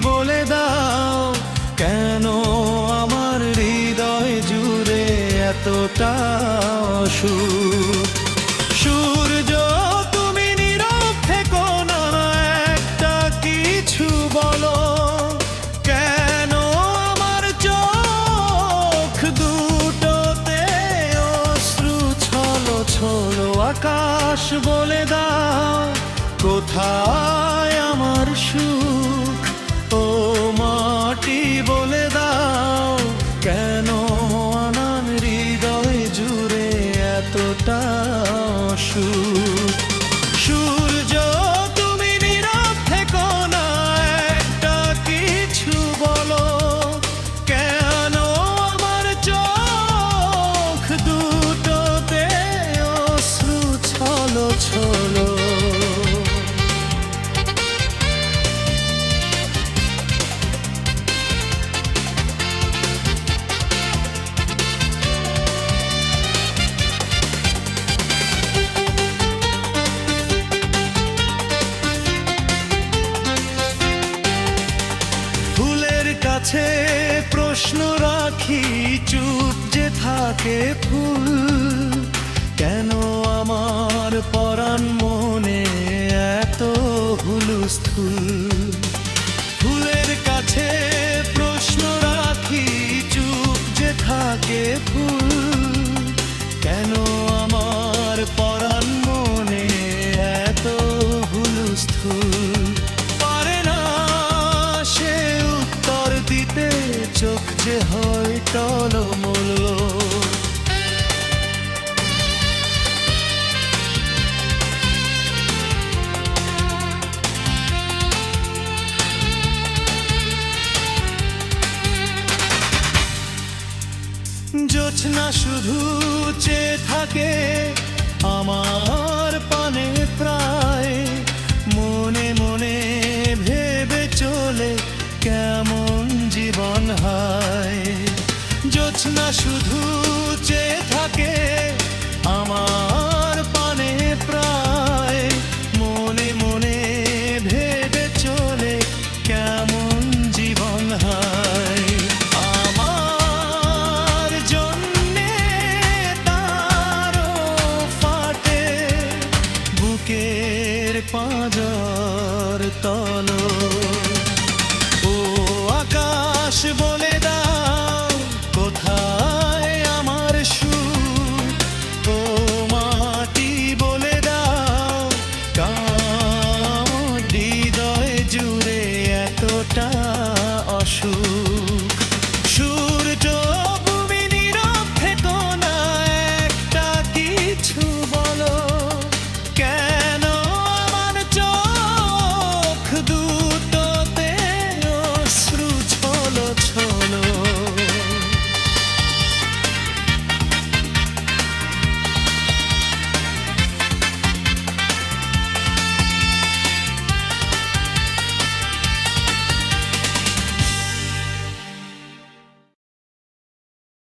বলে দাও কেন আমার হৃদয় জুড়ে এতটা অসুখ। সূর্য তুমি নীরব থেকো না, একটা কিছু বলো কেন আমার চোখ দুটোতে অশ্রু ছলো ছলো। আকাশ বলে দাও কোথায় আমার সুখ, ও মাটি বলে দাও কেন আমার হৃদয় জুড়ে এতটা অসুখ। সূর্য তুমি নীরব থেকো না, একটা কিছু বলো কেন আমার চোখ দুটোতে অশ্রু ছলো ছলো। কাছে প্রশ্ন রাখি চুপ যে থাকে ফুল, কেন আমার পরাণ মনে এত হুলস্থুল। ফুলের কাছে প্রশ্ন রাখি চুপ যে থাকে ফুল, কেন আমার পরাণ মনে এত হুলস্থুল। চোখ যে হয় টলমল, জোছনা শুধু চেয়ে থাকে আমার পানে প্রায়, মনে মনে ভেবে চলে কেমন জীবন হায়। জোছনা শুধু চেয়ে থাকে আমার পানে প্রায়, মনে মনে ভেবে চলে কেমন জীবন হায়। আমার জন্যে তারও ফাটে বুকের পাঁজর তলো। আকাশ বলে দাও কোথায় আমার সুখ, ও মাটি বলে দাও কার হৃদয় জুড়ে এতটা অসুখ।